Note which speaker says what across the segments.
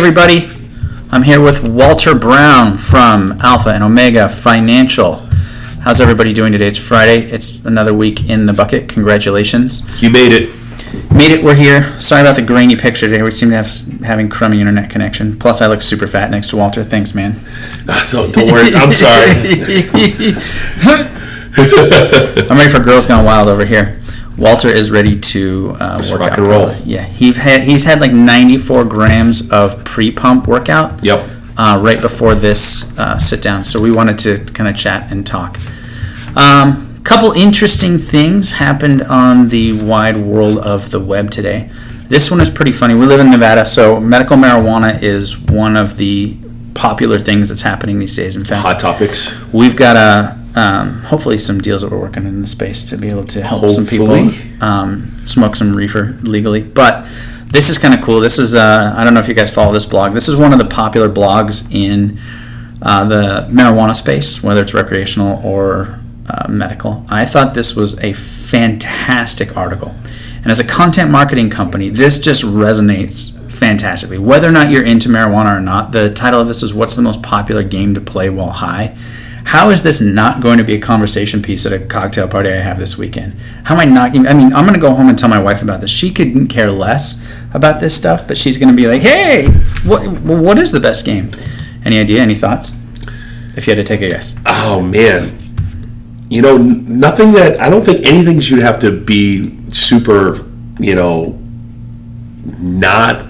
Speaker 1: everybody. I'm here with Walter Brown from Alpha and Omega Financial. How's everybody doing today? It's Friday. It's another week in the bucket. Congratulations.
Speaker 2: You made it.
Speaker 1: Made it. We're here. Sorry about the grainy picture today. We seem to have having crummy internet connection. Plus, I look super fat next to Walter. Thanks, man.
Speaker 2: Don't worry. I'm sorry.
Speaker 1: I'm ready for Girls Gone Wild over here. Walter is ready to work
Speaker 2: rock
Speaker 1: out.
Speaker 2: and roll.
Speaker 1: Yeah, he's had like 94 grams of pre-pump workout.
Speaker 2: Yep.
Speaker 1: Right before this sit down, so we wanted to kind of chat and talk. Couple interesting things happened on the wide world of the web today. This one is pretty funny. We live in Nevada, so medical marijuana is one of the popular things that's happening these days. In fact,
Speaker 2: hot topics.
Speaker 1: We've got hopefully some deals that we're working in the space to be able to help some people smoke some reefer legally. But this is kind of cool. This is I don't know if you guys follow this blog. This is one of the popular blogs in the marijuana space, whether it's recreational or medical. I thought this was a fantastic article. And as a content marketing company, this just resonates fantastically. Whether or not you're into marijuana or not, the title of this is "What's the most popular game to play while high?" How is this not going to be a conversation piece at a cocktail party I have this weekend? How am I not? I mean, I'm going to go home and tell my wife about this. She couldn't care less about this stuff, but she's going to be like, "Hey, what is the best game?" Any idea? Any thoughts? If you had to take a guess.
Speaker 2: Oh man, you know, nothing that I don't think anything should have to be super. You know, not.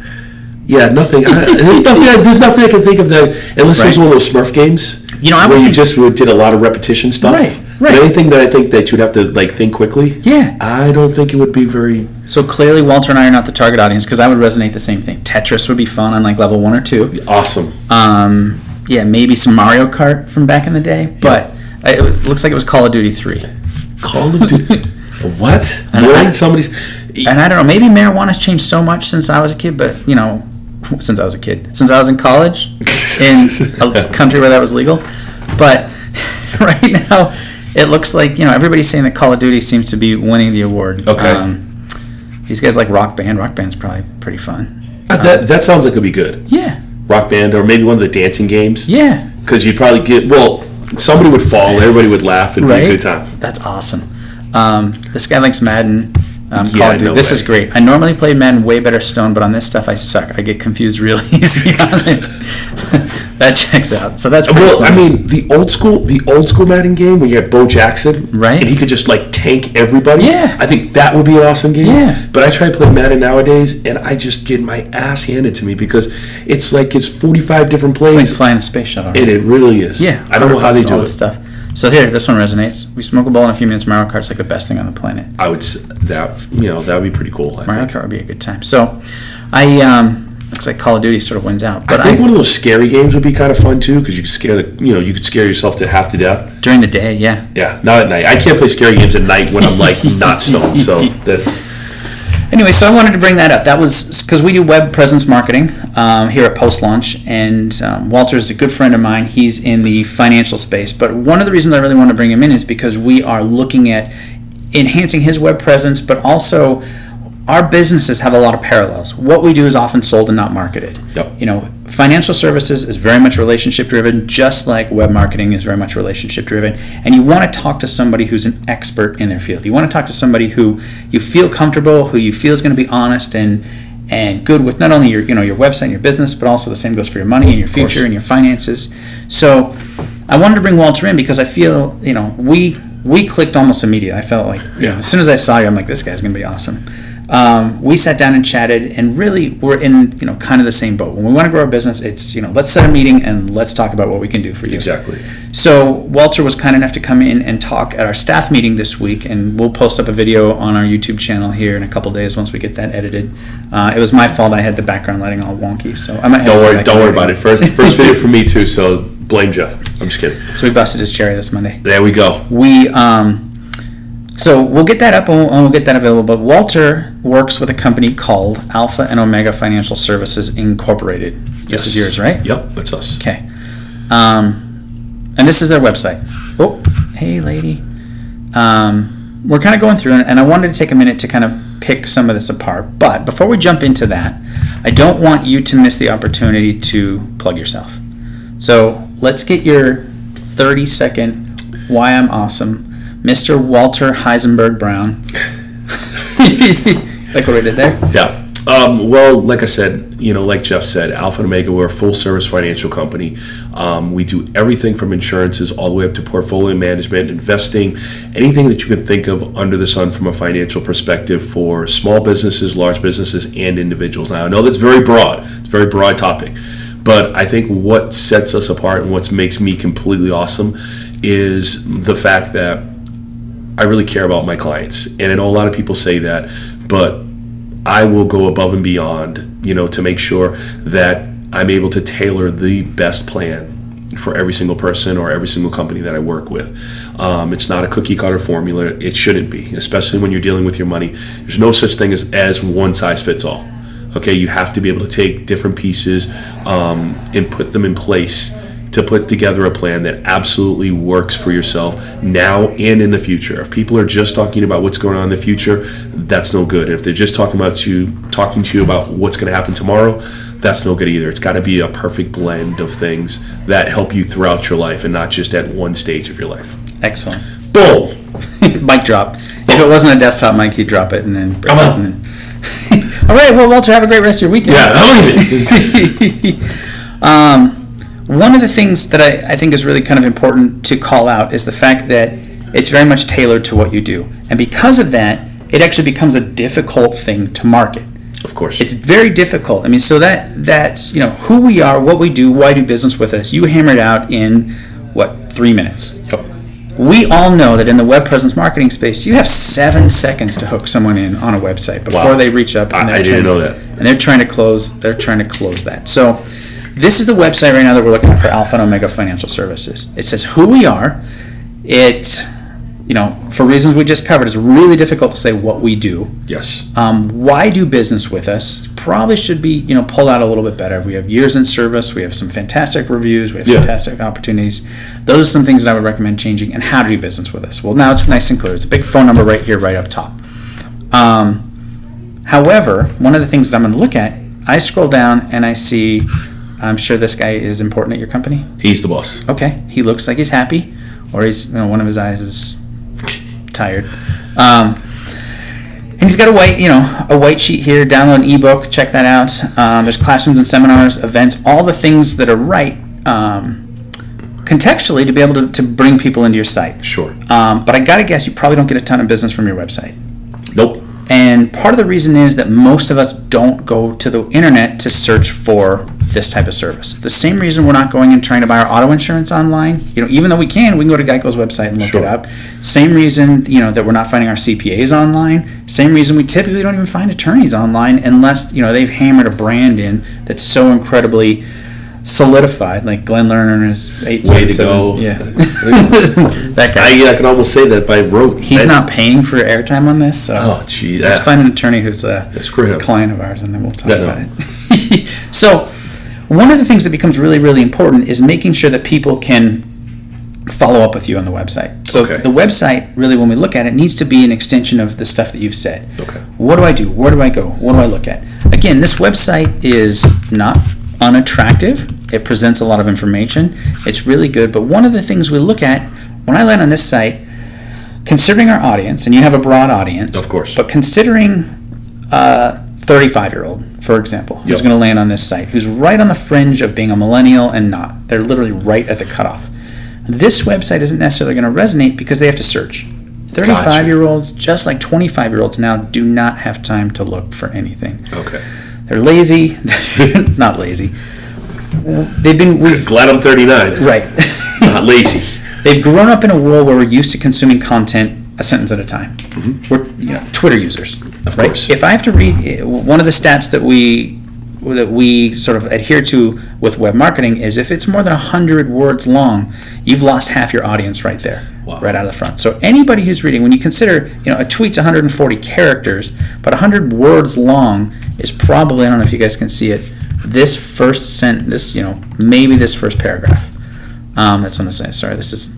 Speaker 2: Yeah, nothing. There's nothing I can think of that unless it was one of those Smurf games.
Speaker 1: You know,
Speaker 2: where you just did a lot of repetition stuff.
Speaker 1: Right.
Speaker 2: But anything that I think that you'd have to like think quickly.
Speaker 1: Yeah.
Speaker 2: I don't think it would be very.
Speaker 1: So clearly, Walter and I are not the target audience because I would resonate the same thing. Tetris would be fun on like level 1 or 2.
Speaker 2: Awesome.
Speaker 1: Yeah, maybe some Mario Kart from back in the day, but it looks like it was Call of Duty 3.
Speaker 2: Call of Duty. What?
Speaker 1: And I don't know. Maybe marijuana's changed so much since I was a kid, but you know. Since I was in college in a country where that was legal. But right now, it looks like, you know, everybody's saying that Call of Duty seems to be winning the award.
Speaker 2: Okay.
Speaker 1: These guys like Rock Band. Rock Band's probably pretty fun.
Speaker 2: That sounds like it'd be good.
Speaker 1: Yeah.
Speaker 2: Rock Band, or maybe one of the dancing games.
Speaker 1: Yeah.
Speaker 2: Because you'd probably somebody would fall, everybody would laugh, it'd be a good time.
Speaker 1: That's awesome. This guy likes Madden. Call of Duty. This is great. I normally play Madden way better stoned, but on this stuff I suck. I get confused really easy on it. That checks out. So that's
Speaker 2: funny. I mean, the old school Madden game when you had Bo Jackson,
Speaker 1: right?
Speaker 2: And he could just like tank everybody.
Speaker 1: Yeah,
Speaker 2: I think that would be an awesome game.
Speaker 1: Yeah,
Speaker 2: but I try to play Madden nowadays, and I just get my ass handed to me because it's 45 different plays.
Speaker 1: It's like flying a space shuttle.
Speaker 2: Right? And it really is.
Speaker 1: Yeah,
Speaker 2: I don't know how they do it.
Speaker 1: Stuff. So here, this one resonates. We smoke a bowl in a few minutes. Mario Kart's like the best thing on the planet.
Speaker 2: I would say that would be pretty cool.
Speaker 1: Mario Kart would be a good time. So, looks like Call of Duty sort of wins out. But
Speaker 2: I think one of those scary games would be kind of fun too, because you could scare yourself to half to death
Speaker 1: during the day. Yeah.
Speaker 2: Yeah, not at night. I can't play scary games at night when I'm like not stoned. So that's.
Speaker 1: Anyway, so I wanted to bring that up. That was because we do web presence marketing here at Post Launch, and Walter is a good friend of mine. He's in the financial space, but one of the reasons I really want to bring him in is because we are looking at enhancing his web presence, but also our businesses have a lot of parallels. What we do is often sold and not marketed.
Speaker 2: Yep.
Speaker 1: You know, financial services is very much relationship driven, just like web marketing is very much relationship driven. And you want to talk to somebody who's an expert in their field. You want to talk to somebody who you feel comfortable, who you feel is going to be honest and good with not only your website and your business, but also the same goes for your money and your future and your finances. So I wanted to bring Walter in because I feel, we clicked almost immediately. I felt like, as soon as I saw you, I'm like, this guy's going to be awesome. We sat down and chatted, and really we're in kind of the same boat. When we want to grow our business, it's let's set a meeting and let's talk about what we can do for you.
Speaker 2: Exactly.
Speaker 1: So Walter was kind enough to come in and talk at our staff meeting this week, and we'll post up a video on our YouTube channel here in a couple days once we get that edited. It was my fault. I had the background lighting all wonky, so I might have
Speaker 2: don't worry about it. First video for me too, so blame Jeff. I'm just kidding.
Speaker 1: So we busted his cherry this Monday.
Speaker 2: There we go.
Speaker 1: So we'll get that up and we'll get that available. But Walter works with a company called Alpha and Omega Financial Services Incorporated. This is yours, right?
Speaker 2: Yep, that's us.
Speaker 1: Okay. And this is their website. Oh, hey, lady. We're kind of going through, and I wanted to take a minute to kind of pick some of this apart. But before we jump into that, I don't want you to miss the opportunity to plug yourself. So let's get your 30-second why I'm awesome, Mr. Walter Heisenberg Brown. Like what I did there?
Speaker 2: Yeah. Well, like I said, like Jeff said, Alpha and Omega, we're a full-service financial company. We do everything from insurances all the way up to portfolio management, investing, anything that you can think of under the sun from a financial perspective for small businesses, large businesses, and individuals. Now, I know that's very broad. It's a very broad topic. But I think what sets us apart and what makes me completely awesome is the fact that I really care about my clients. And I know a lot of people say that, but I will go above and beyond, to make sure that I'm able to tailor the best plan for every single person or every single company that I work with. It's not a cookie cutter formula. It shouldn't be, especially when you're dealing with your money. There's no such thing as one size fits all. Okay, you have to be able to take different pieces and put them in place to put together a plan that absolutely works for yourself now and in the future. If people are just talking about what's going on in the future, that's no good. If they're just talking to you about what's going to happen tomorrow, that's no good either. It's got to be a perfect blend of things that help you throughout your life and not just at one stage of your life.
Speaker 1: Excellent.
Speaker 2: Boom.
Speaker 1: Mic drop. If it wasn't a desktop mic, he'd drop it and then break it. And then... All right. Well, Walter, have a great rest of your weekend.
Speaker 2: Yeah, I'll leave it.
Speaker 1: One of the things that I think is really kind of important to call out is the fact that it's very much tailored to what you do. And because of that, it actually becomes a difficult thing to market.
Speaker 2: Of course.
Speaker 1: It's very difficult. I mean, so that's, who we are, what we do, why do business with us. You hammered out in, 3 minutes?
Speaker 2: Yep.
Speaker 1: We all know that in the web presence marketing space, you have 7 seconds to hook someone in on a website before they reach up. And
Speaker 2: I didn't know that.
Speaker 1: And they're trying to close that. So this is the website right now that we're looking at for Alpha and Omega Financial Services. It says who we are. It, for reasons we just covered, it's really difficult to say what we do.
Speaker 2: Yes.
Speaker 1: Why do business with us? Probably should be, pulled out a little bit better. We have years in service. We have some fantastic reviews. We have fantastic opportunities. Those are some things that I would recommend changing. And how to do business with us? Well, now it's nice and clear. It's a big phone number right here, right up top. However, one of the things that I'm going to look at, I scroll down and I see, I'm sure this guy is important at your company.
Speaker 2: He's the boss.
Speaker 1: Okay. He looks like he's happy, or he's, one of his eyes is tired. And he's got a white sheet here. Download an ebook. Check that out. There's classrooms and seminars, events, all the things that are right contextually to be able to bring people into your site.
Speaker 2: Sure.
Speaker 1: But I got to guess you probably don't get a ton of business from your website.
Speaker 2: Nope.
Speaker 1: And part of the reason is that most of us don't go to the internet to search for this type of service. The same reason we're not going and trying to buy our auto insurance online. Even though we can go to Geico's website and look it up. Same reason, that we're not finding our CPAs online. Same reason we typically don't even find attorneys online unless, they've hammered a brand in that's so incredibly solidified, like Glenn Lerner is 8
Speaker 2: way to go.
Speaker 1: Yeah. That guy.
Speaker 2: I can almost say that by rote.
Speaker 1: He's not paying for airtime on this, so let's find an attorney who's a client of ours, and then we'll talk about it. So, one of the things that becomes really, really important is making sure that people can follow up with you on the website. So the website, really, when we look at it, needs to be an extension of the stuff that you've said.
Speaker 2: Okay.
Speaker 1: What do I do? Where do I go? What do I look at? Again, this website is not unattractive. It presents a lot of information. It's really good. But one of the things we look at when I land on this site, considering our audience, and you have a broad audience,
Speaker 2: of course,
Speaker 1: but considering a 35-year-old, for example, who's going to land on this site, who's right on the fringe of being a millennial and not. They're literally right at the cutoff. This website isn't necessarily going to resonate because they have to search. 35-year-olds, just like 25-year-olds now, do not have time to look for anything.
Speaker 2: Okay.
Speaker 1: They're lazy. They're not lazy. We're
Speaker 2: glad I'm 39.
Speaker 1: Right.
Speaker 2: Not lazy.
Speaker 1: They've grown up in a world where we're used to consuming content a sentence at a time. Mm-hmm. We're Twitter users.
Speaker 2: Of course.
Speaker 1: If I have to read, one of the stats that we sort of adhere to with web marketing is if it's more than 100 words long, you've lost half your audience right there, right out of the front. So anybody who's reading, when you consider, a tweet's 140 characters, but 100 words long is probably, I don't know if you guys can see it, this first maybe this first paragraph that's on the site. Sorry, this is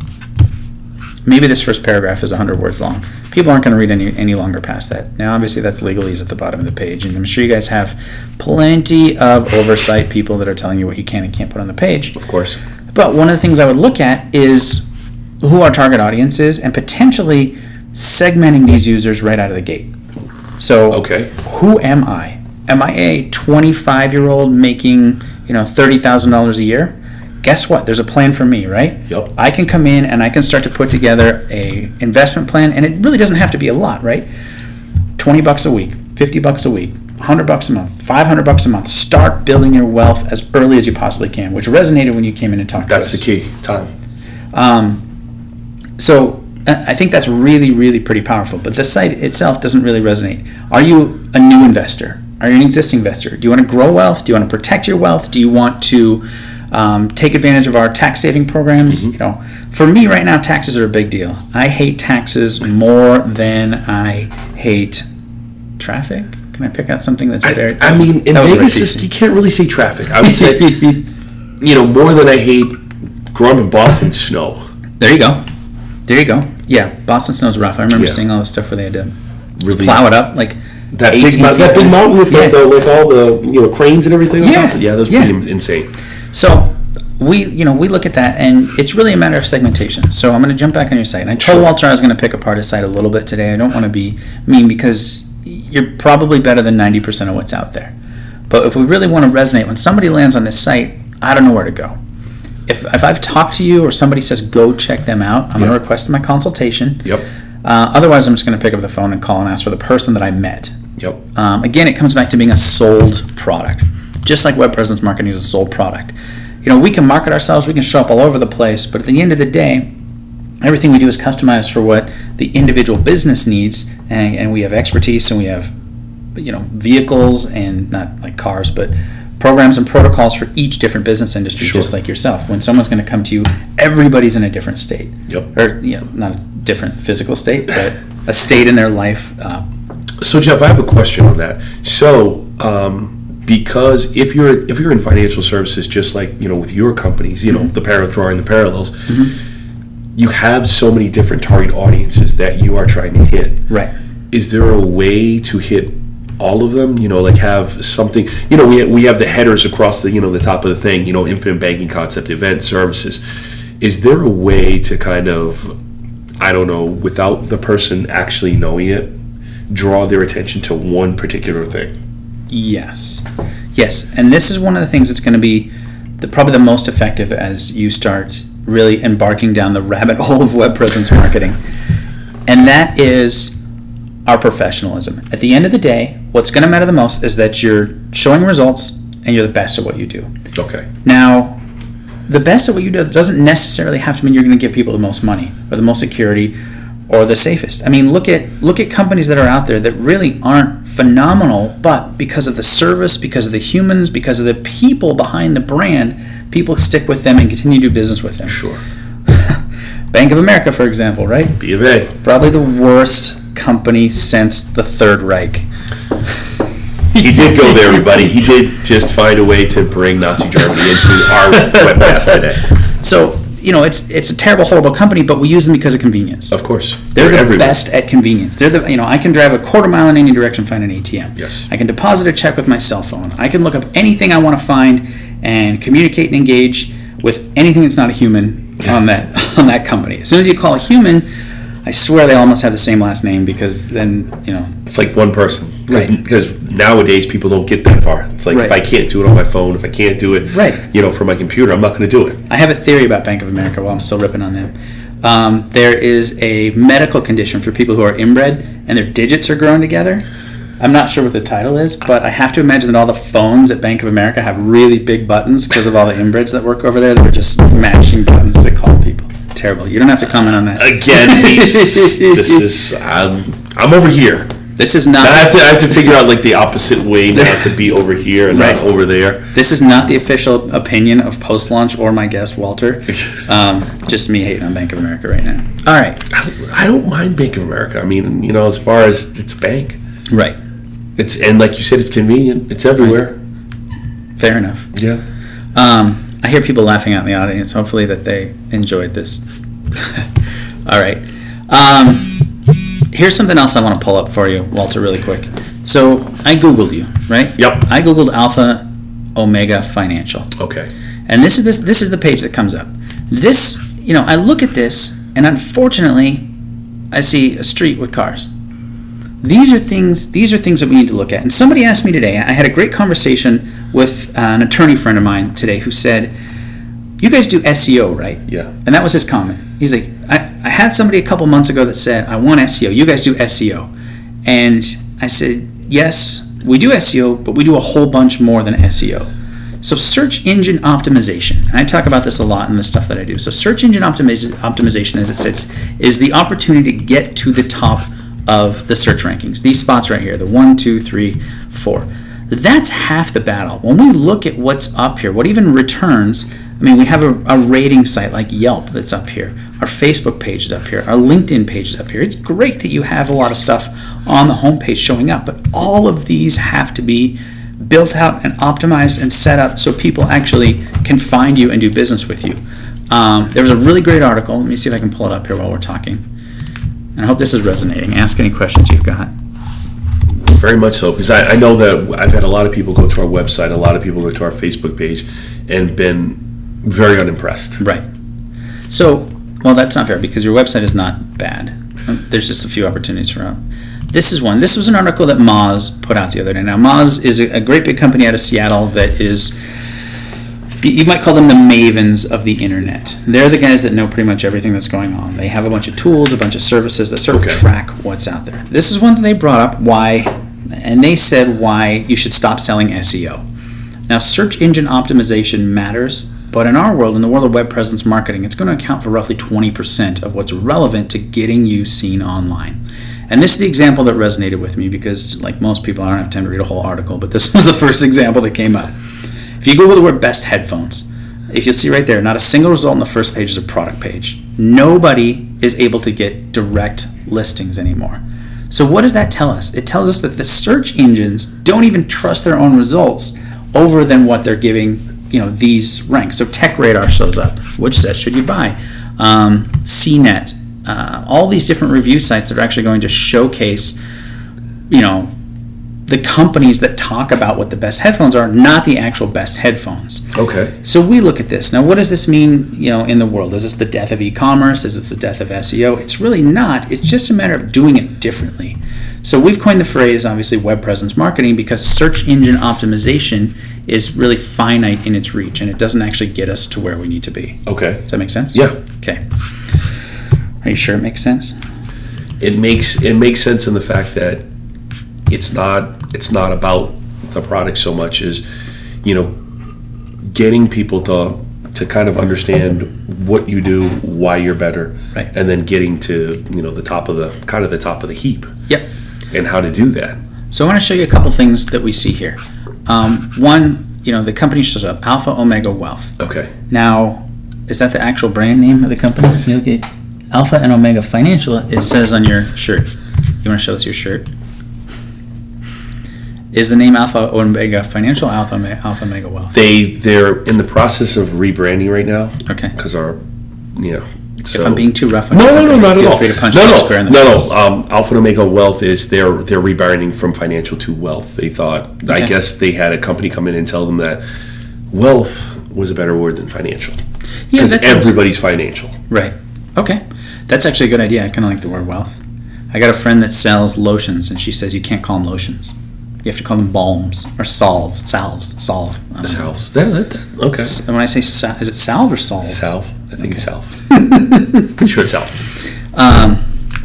Speaker 1: maybe this first paragraph is 100 words long. People aren't going to read any longer past that. Now, obviously, that's legalese at the bottom of the page, and I'm sure you guys have plenty of oversight people that are telling you what you can and can't put on the page.
Speaker 2: Of course.
Speaker 1: But one of the things I would look at is who our target audience is and potentially segmenting these users right out of the gate. So, who am I? Am I a 25-year-old making, $30,000 a year? Guess what? There's a plan for me, right?
Speaker 2: Yep.
Speaker 1: I can come in and I can start to put together a investment plan, and it really doesn't have to be a lot, right? $20 a week, $50 a week, $100 a month, $500 a month. Start building your wealth as early as you possibly can, which resonated when you came in and talked to us.
Speaker 2: That's the key, time.
Speaker 1: So I think that's really, really pretty powerful. But the site itself doesn't really resonate. Are you a new investor? Are you an existing investor? Do you want to grow wealth? Do you want to protect your wealth? Do you want to take advantage of our tax saving programs?
Speaker 2: Mm-hmm.
Speaker 1: For me right now, taxes are a big deal. I hate taxes more than I hate traffic. Can I pick out something that's very?
Speaker 2: I mean, in Vegas, you can't really say traffic. I would say, more than I hate growing up in Boston, snow.
Speaker 1: There you go. Yeah, Boston snow's rough. I remember seeing all the stuff where they had to
Speaker 2: really
Speaker 1: plow it up, like
Speaker 2: that big mountain with like all the cranes and everything on top. Yeah, that's pretty insane.
Speaker 1: So we look at that, and it's really a matter of segmentation. So I'm going to jump back on your site. And I told Walter I was going to pick apart his site a little bit today. I don't want to be mean because you're probably better than 90% of what's out there. But if we really want to resonate, when somebody lands on this site, I don't know where to go. If I've talked to you or somebody says go check them out, I'm going to request my consultation.
Speaker 2: Yep.
Speaker 1: Otherwise, I'm just going to pick up the phone and call and ask for the person that I met.
Speaker 2: Yep.
Speaker 1: Again, it comes back to being a sold product. Just like web presence marketing is a sold product. We can market ourselves, we can show up all over the place, but at the end of the day, everything we do is customized for what the individual business needs, and we have expertise, and we have vehicles, and not like cars, but programs and protocols for each different business industry, just like yourself. When someone's going to come to you, everybody's in a different state.
Speaker 2: Yep.
Speaker 1: Or not a different physical state, but a state in their life.
Speaker 2: So Jeff, I have a question on that. So because if you're in financial services, just like with your companies, drawing the parallels, you have so many different target audiences that you are trying to hit.
Speaker 1: Right.
Speaker 2: Is there a way to hit all of them? Like have something. We have the headers across the the top of the thing. Infinite banking concept, event services. Is there a way to kind of, I don't know, without the person actually knowing it, draw their attention to one particular thing?
Speaker 1: Yes, and this is one of the things that's going to be probably the most effective as you start really embarking down the rabbit hole of web presence marketing, and that is our professionalism. At the end of the day, what's going to matter the most is that you're showing results and you're the best at what you do.
Speaker 2: Okay.
Speaker 1: Now, the best at what you do doesn't necessarily have to mean you're going to give people the most money or the most security or the safest. I mean, look at companies that are out there that really aren't phenomenal, but because of the service, because of the humans, because of the people behind the brand, people stick with them and continue to do business with them.
Speaker 2: Sure.
Speaker 1: Bank of America, for example, right?
Speaker 2: B of A.
Speaker 1: Probably the worst company since the Third Reich.
Speaker 2: He did go there, everybody. He did just find a way to bring Nazi Germany into our webcast today.
Speaker 1: So, it's a terrible, horrible company, but we use them because of convenience.
Speaker 2: Of course.
Speaker 1: They're the best at convenience. They're I can drive a quarter mile in any direction, find an ATM.
Speaker 2: Yes.
Speaker 1: I can deposit a check with my cell phone. I can look up anything I want to find and communicate and engage with anything that's not a human on that company. As soon as you call a human, I swear they almost have the same last name, because then,
Speaker 2: it's like one person.
Speaker 1: Right.
Speaker 2: Because nowadays people don't get that far. It's like, if I can't do it on my phone, if I can't do it, from my computer, I'm not going to do it.
Speaker 1: I have a theory about Bank of America while I'm still ripping on them. There is a medical condition for people who are inbred and their digits are growing together. I'm not sure what the title is, but I have to imagine that all the phones at Bank of America have really big buttons because of all the inbreds that work over there that are just mashing buttons to call people. Terrible. You don't have to comment on that.
Speaker 2: Again, I'm over here.
Speaker 1: This is not.
Speaker 2: I have to figure out like the opposite way now to be over here and not over there.
Speaker 1: This is not the official opinion of Post Launch or my guest Walter. Just me hating on Bank of America right now. All right.
Speaker 2: I don't mind Bank of America. I mean, as far as it's a bank,
Speaker 1: right?
Speaker 2: And like you said, it's convenient. It's everywhere.
Speaker 1: Right. Fair enough.
Speaker 2: Yeah.
Speaker 1: I hear people laughing out in the audience. Hopefully that they enjoyed this. All right. Here's something else I want to pull up for you, Walter, really quick. So I Googled you, right?
Speaker 2: Yep.
Speaker 1: I Googled Alpha Omega Financial.
Speaker 2: Okay.
Speaker 1: And this is the page that comes up. This, I look at this, and unfortunately, I see a street with cars. These are things that we need to look at. And somebody asked me today, I had a great conversation with an attorney friend of mine today who said, you guys do SEO, right?
Speaker 2: Yeah.
Speaker 1: And that was his comment. He's like, I had somebody a couple months ago that said, I want SEO. You guys do SEO. And I said, yes, we do SEO, but we do a whole bunch more than SEO. So search engine optimization, and I talk about this a lot in the stuff that I do. So search engine optimization, as it sits, is the opportunity to get to the top of the search rankings. These spots right here, the 1, 2, 3, 4. That's half the battle. When we look at what's up here, what even returns, we have a rating site like Yelp that's up here. Our Facebook page is up here. Our LinkedIn page is up here. It's great that you have a lot of stuff on the homepage showing up, but all of these have to be built out and optimized and set up so people actually can find you and do business with you. There was a really great article. Let me see if I can pull it up here while we're talking. And I hope this is resonating. Ask any questions you've got.
Speaker 2: Very much so, because I know that I've had a lot of people go to our website, a lot of people go to our Facebook page, and been very unimpressed.
Speaker 1: Right. So, well, that's not fair because your website is not bad. There's just a few opportunities for This is one. This was an article that Moz put out the other day. Now, Moz is a great big company out of Seattle that is, you might call them the mavens of the internet. They're the guys that know pretty much everything that's going on. They have a bunch of tools, a bunch of services that sort of track what's out there. This is one that they brought up, and they said why you should stop selling SEO. Now, search engine optimization matters, but in our world, in the world of web presence marketing, it's going to account for roughly 20% of what's relevant to getting you seen online. And this is the example that resonated with me because, like most people, I don't have time to read a whole article, but this was the first example that came up. If you Google the word best headphones, if you'll see right there, not a single result on the first page is a product page. Nobody is able to get direct listings anymore. So what does that tell us? It tells us that the search engines don't even trust their own results over than what they're giving these ranks. So TechRadar shows up. Which set should you buy? CNET. All these different review sites that are actually going to showcase, the companies that talk about what the best headphones are, not the actual best headphones.
Speaker 2: Okay.
Speaker 1: So we look at this. Now, what does this mean, in the world? Is this the death of e-commerce? Is this the death of SEO? It's really not. It's just a matter of doing it differently. So we've coined the phrase, obviously, web presence marketing because search engine optimization is really finite in its reach, and it doesn't actually get us to where we need to be.
Speaker 2: Okay.
Speaker 1: Does that make sense?
Speaker 2: Yeah.
Speaker 1: Okay. Are you sure it makes sense?
Speaker 2: It makes sense in the fact that it's not about the product so much as getting people to kind of understand what you do, why you're better,
Speaker 1: right,
Speaker 2: and then getting to the top of the heap.
Speaker 1: Yep.
Speaker 2: And how to do that.
Speaker 1: So I want to show you a couple things that we see here. One, the company shows up, Alpha Omega Wealth.
Speaker 2: Okay.
Speaker 1: Now, is that the actual brand name of the company? You look at Alpha and Omega Financial. It says on your shirt. You want to show us your shirt? Is the name Alpha Omega Financial or Alpha Omega Wealth?
Speaker 2: They're in the process of rebranding right now.
Speaker 1: Okay.
Speaker 2: Because
Speaker 1: if I'm being too rough on
Speaker 2: no, not at all.
Speaker 1: Feel free to punch me square in the face.
Speaker 2: Alpha and Omega Wealth is they're rebranding from financial to wealth. They thought, okay. I guess they had a company come in and tell them that wealth was a better word than financial. Yeah, because everybody's financial.
Speaker 1: Right. Okay. That's actually a good idea. I kind of like the word wealth. I got a friend that sells lotions, and she says you can't call them lotions. You have to call them balms or salves. Salves.
Speaker 2: Okay.
Speaker 1: So when I say is it salve or salve?
Speaker 2: Salve. I think it's salve. Pretty sure it's salve.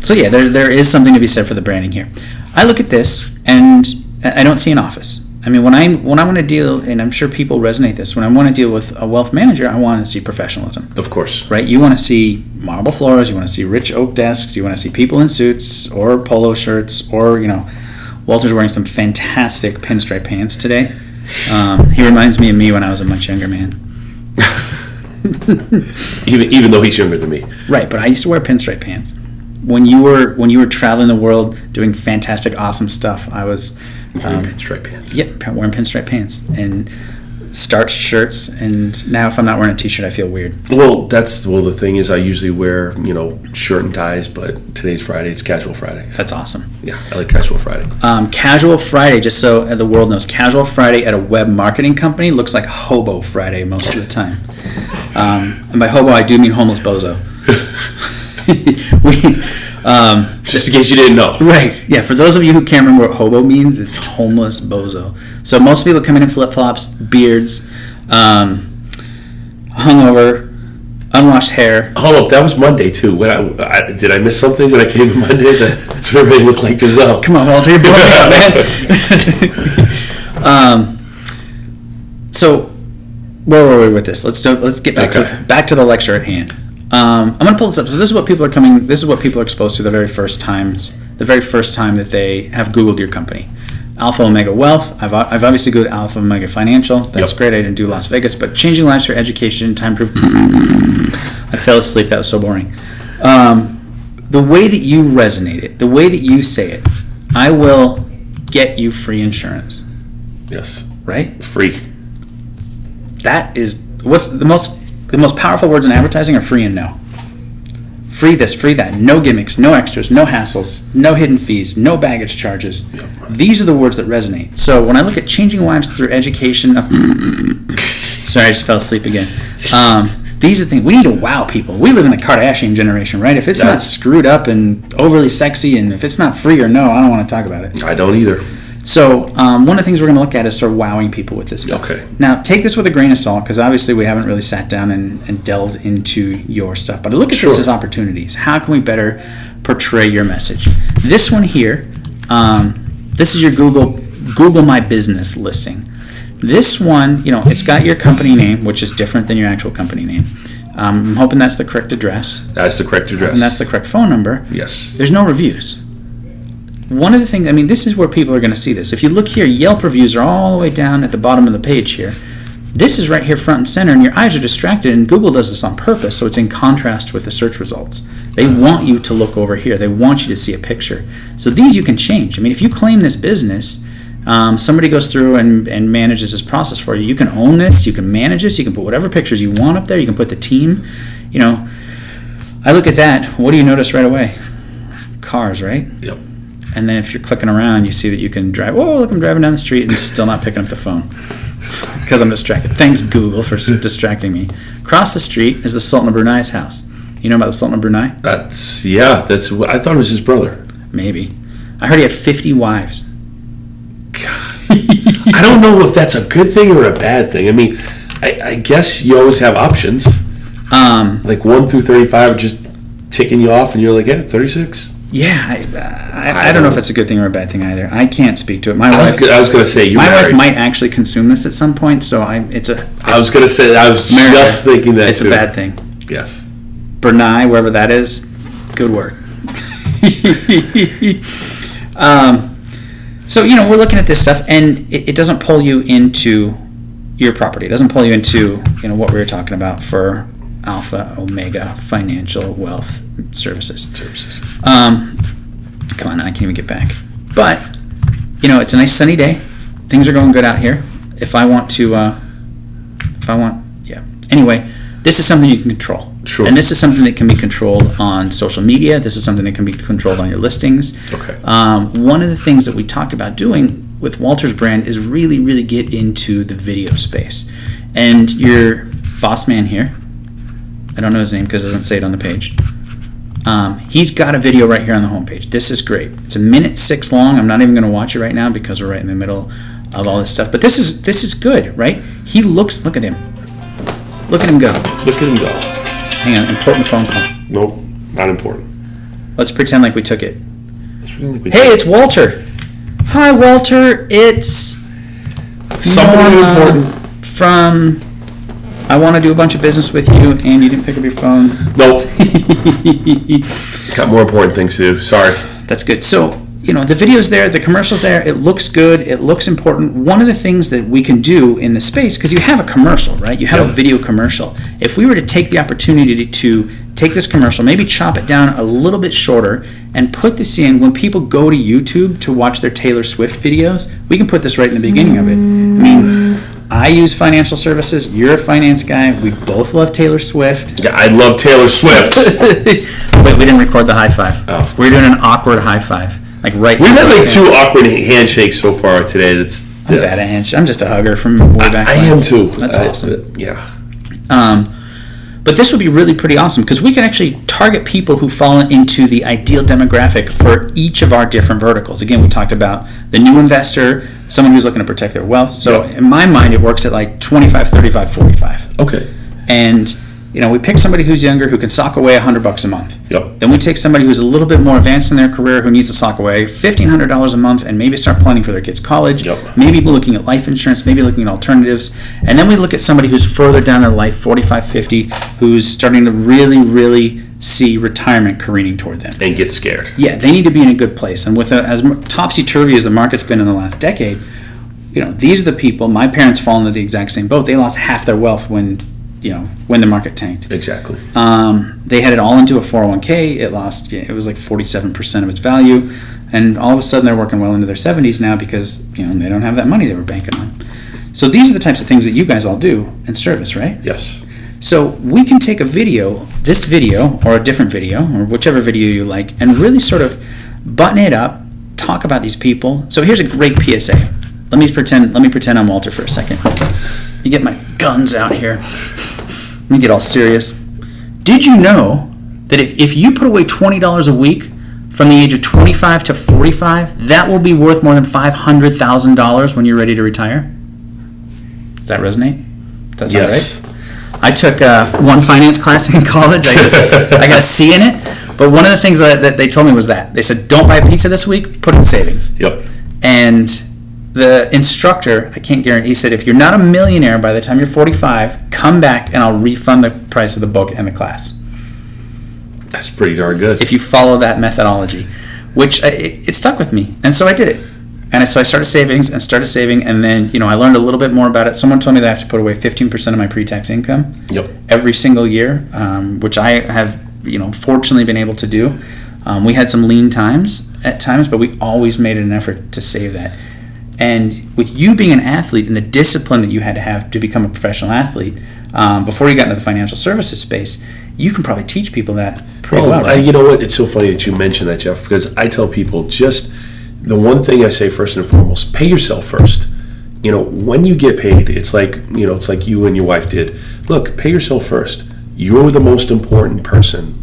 Speaker 1: So yeah, there is something to be said for the branding here. I look at this and I don't see an office. When I want to deal, and I'm sure people resonate this, when I want to deal with a wealth manager, I want to see professionalism.
Speaker 2: Of course.
Speaker 1: Right? You want to see marble floors, you want to see rich oak desks, you want to see people in suits or polo shirts, or Walter's wearing some fantastic pinstripe pants today. He reminds me of me when I was a much younger man.
Speaker 2: even though he's younger than me.
Speaker 1: Right, but I used to wear pinstripe pants. When you were traveling the world doing fantastic, awesome stuff, I was
Speaker 2: wearing pinstripe pants.
Speaker 1: Yep, wearing pinstripe pants. And starched shirts, and now if I'm not wearing a t-shirt, I feel weird.
Speaker 2: Well, the thing is, I usually wear shirt and ties, but today's Friday, it's Casual Friday.
Speaker 1: That's awesome.
Speaker 2: Yeah, I like Casual Friday.
Speaker 1: Casual Friday, just so the world knows, Casual Friday at a web marketing company looks like Hobo Friday most of the time. And by hobo, I do mean homeless bozo.
Speaker 2: Just in case you didn't know.
Speaker 1: Right. Yeah, for those of you who can't remember what hobo means, it's homeless bozo. So most people come in flip-flops, beards, hungover, unwashed hair.
Speaker 2: Hold up, that was Monday too. Did I miss something when I came in Monday? That's what everybody looked like as well.
Speaker 1: Come on, Walter, you're blowing me up, man. So where were we with this? Let's get back to the lecture at hand. I'm going to pull this up. So this is what people are coming. This is what people are exposed to the very first time that they have Googled your company. Alpha Omega Wealth. I've obviously Googled Alpha Omega Financial. That's great. I didn't do Las Vegas, but changing lives for education, time proof. I fell asleep. That was so boring. The way that you resonate it, the way that you say it, I will get you free insurance.
Speaker 2: Yes.
Speaker 1: Right?
Speaker 2: Free.
Speaker 1: That is what's the most powerful words in advertising are free and no. Free this, free that, no gimmicks, no extras, no hassles, no hidden fees, no baggage charges. Yep. These are the words that resonate. So when I look at changing lives through education, sorry, I just fell asleep again. These are things we need to wow people. We live in the Kardashian generation, right? If it's not screwed up and overly sexy, and if it's not free or no, I don't want to talk about it.
Speaker 2: I don't either.
Speaker 1: So one of the things we're going to look at is sort of wowing people with this stuff.
Speaker 2: Okay.
Speaker 1: Now, take this with a grain of salt, because obviously we haven't really sat down and delved into your stuff. But I look at this as opportunities. How can we better portray your message? This one here, this is your Google My Business listing. This one, it's got your company name, which is different than your actual company name. I'm hoping that's the correct address.
Speaker 2: That's the correct address.
Speaker 1: And that's the correct phone number.
Speaker 2: Yes.
Speaker 1: There's no reviews. One of the things, this is where people are going to see this. If you look here, Yelp reviews are all the way down at the bottom of the page here. This is right here front and center, and your eyes are distracted, and Google does this on purpose, so it's in contrast with the search results. They want you to look over here. They want you to see a picture. So these you can change. If you claim this business, somebody goes through and manages this process for you. You can own this. You can manage this. You can put whatever pictures you want up there. You can put the team. I look at that. What do you notice right away? Cars, right?
Speaker 2: Yep.
Speaker 1: And then if you're clicking around, you see that you can drive. Whoa, look, I'm driving down the street and still not picking up the phone because I'm distracted. Thanks, Google, for distracting me. Across the street is the Sultan of Brunei's house. You know about the Sultan of Brunei?
Speaker 2: I thought it was his brother.
Speaker 1: Maybe. I heard he had 50 wives.
Speaker 2: God. I don't know if that's a good thing or a bad thing. I guess you always have options. Like 1 through 35 are just ticking you off, and you're like, 36.
Speaker 1: Yeah, I don't know if it's a good thing or a bad thing either. I can't speak to it. My wife.
Speaker 2: I was going to say
Speaker 1: my wife might actually consume this at some point. So I was
Speaker 2: going to say I was just thinking that
Speaker 1: it's a bad thing.
Speaker 2: Yes.
Speaker 1: Brunei, wherever that is, good work. So we're looking at this stuff, and it doesn't pull you into your property. It doesn't pull you into what we were talking about for Alpha Omega Financial Wealth Services. Come on, I can't even get back. But it's a nice sunny day. Things are going good out here. Anyway, this is something you can control.
Speaker 2: Sure.
Speaker 1: And this is something that can be controlled on social media. This is something that can be controlled on your listings.
Speaker 2: Okay.
Speaker 1: One of the things that we talked about doing with Walter's brand is really, really get into the video space. And your boss man here, I don't know his name because it doesn't say it on the page. He's got a video right here on the homepage. This is great. It's 1.6 minutes long. I'm not even going to watch it right now because we're right in the middle of all this stuff. But this is good, right? Look at him. Look at him go.
Speaker 2: Look at him go.
Speaker 1: Hang on, important phone call.
Speaker 2: Nope, not important.
Speaker 1: Let's pretend like we took it.
Speaker 2: Hey,
Speaker 1: it's Walter. Hi, Walter. It's
Speaker 2: something important
Speaker 1: from. I want to do a bunch of business with you, and you didn't pick up your phone.
Speaker 2: Nope. Got more important things to do. Sorry.
Speaker 1: That's good. So, the video's there, the commercial's there. It looks good. It looks important. One of the things that we can do in the space, because you have a commercial, right? You have a video commercial. If we were to take the opportunity to take this commercial, maybe chop it down a little bit shorter, and put this in when people go to YouTube to watch their Taylor Swift videos, we can put this right in the beginning of it. I use financial services. You're a finance guy. We both love Taylor Swift.
Speaker 2: Yeah, I love Taylor Swift.
Speaker 1: Wait, we didn't record the high five.
Speaker 2: Oh.
Speaker 1: We're doing an awkward high five. Like right.
Speaker 2: We've had like 2 awkward handshakes so far today.
Speaker 1: I'm bad at handshake. I'm just a hugger from way back.
Speaker 2: I am too.
Speaker 1: That's awesome.
Speaker 2: Yeah.
Speaker 1: But this would be really pretty awesome because we can actually target people who fall into the ideal demographic for each of our different verticals. Again, we talked about the new investor, someone who's looking to protect their wealth. So in my mind, it works at like 25, 35, 45.
Speaker 2: Okay.
Speaker 1: And we pick somebody who's younger who can sock away $100 a month.
Speaker 2: Yep.
Speaker 1: Then we take somebody who's a little bit more advanced in their career who needs to sock away $1,500 a month and maybe start planning for their kids' college.
Speaker 2: Yep.
Speaker 1: Maybe looking at life insurance, maybe looking at alternatives. And then we look at somebody who's further down their life, 45, 50, who's starting to really, really see retirement careening toward them.
Speaker 2: And get scared.
Speaker 1: Yeah, they need to be in a good place. And with as topsy-turvy as the market's been in the last decade, these are the people, my parents fall into the exact same boat. They lost half their wealth when the market tanked.
Speaker 2: Exactly.
Speaker 1: They had it all into a 401k. It was like 47% of its value. And all of a sudden they're working well into their 70s now because, they don't have that money they were banking on. So these are the types of things that you guys all do in service, right?
Speaker 2: Yes.
Speaker 1: So we can take this video, or a different video, or whichever video you like, and really sort of button it up, talk about these people. So here's a great PSA. Let me pretend I'm Walter for a second. You get my guns out here. Let me get all serious. Did you know that if you put away $20 a week from the age of 25 to 45, that will be worth more than $500,000 when you're ready to retire? Does that resonate? Does that sound right? I took one finance class in college. I got a C in it. But one of the things that they told me was that. They said, don't buy pizza this week, put it in savings.
Speaker 2: Yep.
Speaker 1: And the instructor, I can't guarantee, he said, if you're not a millionaire by the time you're 45, come back and I'll refund the price of the book and the class.
Speaker 2: That's pretty darn good.
Speaker 1: If you follow that methodology, which it stuck with me. And so I did it. And so I started saving, and then, I learned a little bit more about it. Someone told me that I have to put away 15% of my pre-tax income every single year, which I have, fortunately been able to do. We had some lean times at times, but we always made an effort to save that. And with you being an athlete and the discipline that you had to have to become a professional athlete, before you got into the financial services space, you can probably teach people that pretty well, right?
Speaker 2: You know what? It's so funny that you mentioned that, Jeff, because I tell people just the one thing I say first and foremost, pay yourself first. When you get paid, it's like you and your wife did. Look, pay yourself first. You're the most important person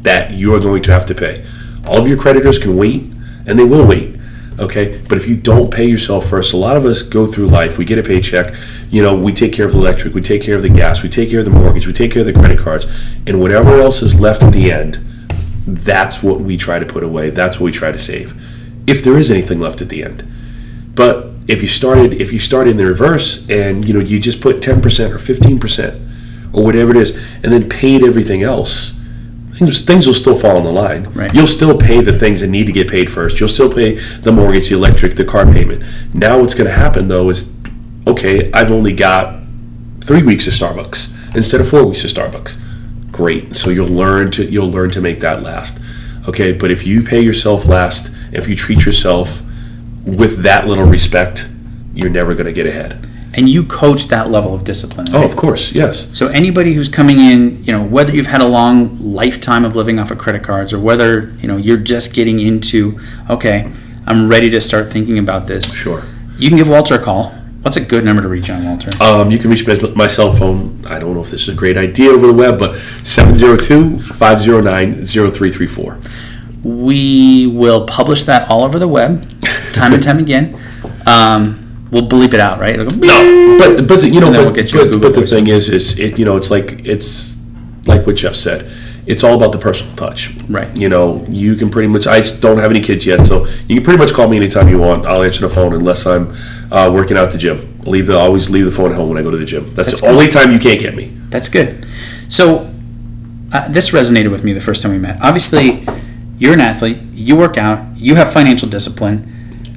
Speaker 2: that you are going to have to pay. All of your creditors can wait, and they will wait. Okay, but if you don't pay yourself first, a lot of us go through life, we get a paycheck, we take care of the electric, we take care of the gas, we take care of the mortgage, we take care of the credit cards, and whatever else is left at the end, that's what we try to put away, that's what we try to save, if there is anything left at the end. But if you started in the reverse and you just put 10% or 15% or whatever it is, and then paid everything else, things will still fall on the line.
Speaker 1: Right.
Speaker 2: You'll still pay the things that need to get paid first. You'll still pay the mortgage, the electric, the car payment. Now what's going to happen, though, is, okay, I've only got 3 weeks of Starbucks instead of 4 weeks of Starbucks. Great. So you'll learn to make that last. Okay, but if you pay yourself last, if you treat yourself with that little respect, you're never going to get ahead.
Speaker 1: And you coach that level of discipline, right?
Speaker 2: Oh, of course, yes.
Speaker 1: So anybody who's coming in, whether you've had a long lifetime of living off of credit cards or whether, you're just getting into, okay, I'm ready to start thinking about this.
Speaker 2: Sure.
Speaker 1: You can give Walter a call. What's a good number to reach on, Walter?
Speaker 2: You can reach my cell phone. I don't know if this is a great idea over the web, but 702-509-0334.
Speaker 1: We will publish that all over the web, time and time again. We'll bleep it out, right? It'll go
Speaker 2: no, but the thing is it's like what Jeff said. It's all about the personal touch,
Speaker 1: right?
Speaker 2: You can pretty much. I don't have any kids yet, so you can pretty much call me anytime you want. I'll answer the phone unless I'm working out at the gym. Always leave the phone at home when I go to the gym. That's the only time you can't get me.
Speaker 1: That's good. So this resonated with me the first time we met. Obviously, you're an athlete. You work out. You have financial discipline.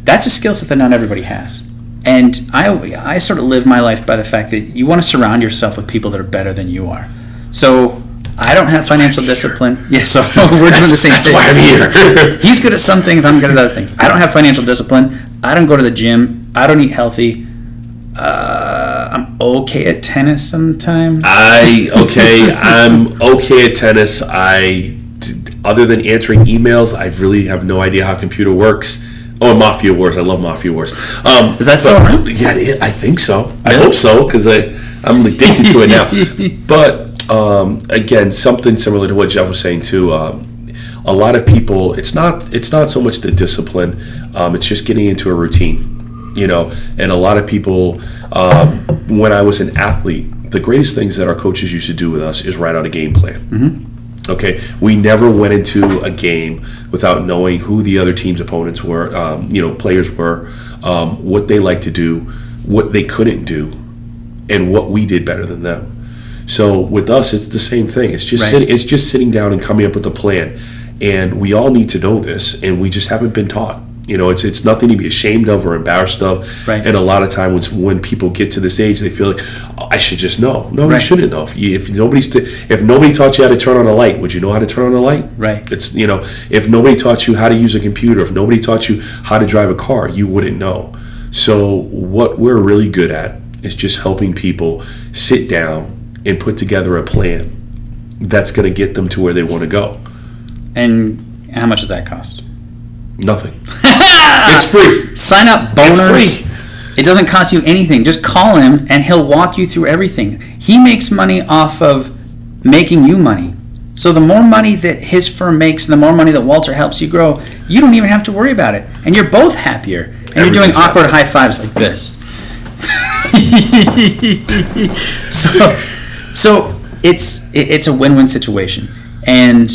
Speaker 1: That's a skill set that not everybody has. And I sort of live my life by the fact that you want to surround yourself with people that are better than you are. So I don't have financial discipline. Yeah, so we're doing the same thing.
Speaker 2: That's why I'm here.
Speaker 1: He's good at some things. I'm good at other things. I don't have financial discipline. I don't go to the gym. I don't eat healthy. I'm okay at tennis sometimes?
Speaker 2: I'm okay at tennis. Other than answering emails, I really have no idea how a computer works. Oh, Mafia Wars. I love Mafia Wars.
Speaker 1: Is that still around?
Speaker 2: Yeah, I think so. Really? I hope so, because I'm addicted to it now. But, again, something similar to what Jeff was saying, too. A lot of people, it's not so much the discipline. It's just getting into a routine, you know. And a lot of people, when I was an athlete, the greatest things that our coaches used to do with us is write out a game plan.
Speaker 1: Mm-hmm.
Speaker 2: Okay, we never went into a game without knowing who the other team's opponents were, players were, what they like to do, what they couldn't do, and what we did better than them. So with us, it's the same thing. It's just sitting down and coming up with a plan, and we all need to know this, and we just haven't been taught. You know, it's nothing to be ashamed of or embarrassed of.
Speaker 1: Right.
Speaker 2: And a lot of times when people get to this age, they feel like, oh, I should just know. No, you shouldn't know. If nobody taught you how to turn on a light, would you know how to turn on a light?
Speaker 1: Right.
Speaker 2: It's, you know, if nobody taught you how to use a computer, if nobody taught you how to drive a car, you wouldn't know. So what we're really good at is just helping people sit down and put together a plan that's going to get them to where they want to go.
Speaker 1: And how much does that cost?
Speaker 2: Nothing. It's free.
Speaker 1: Sign up, boners.
Speaker 2: It's free.
Speaker 1: It doesn't cost you anything. Just call him and he'll walk you through everything. He makes money off of making you money. So the more money that his firm makes, the more money that Walter helps you grow, you don't even have to worry about it. And you're both happier. And you're doing awkward high fives like this. So it's a win-win situation. And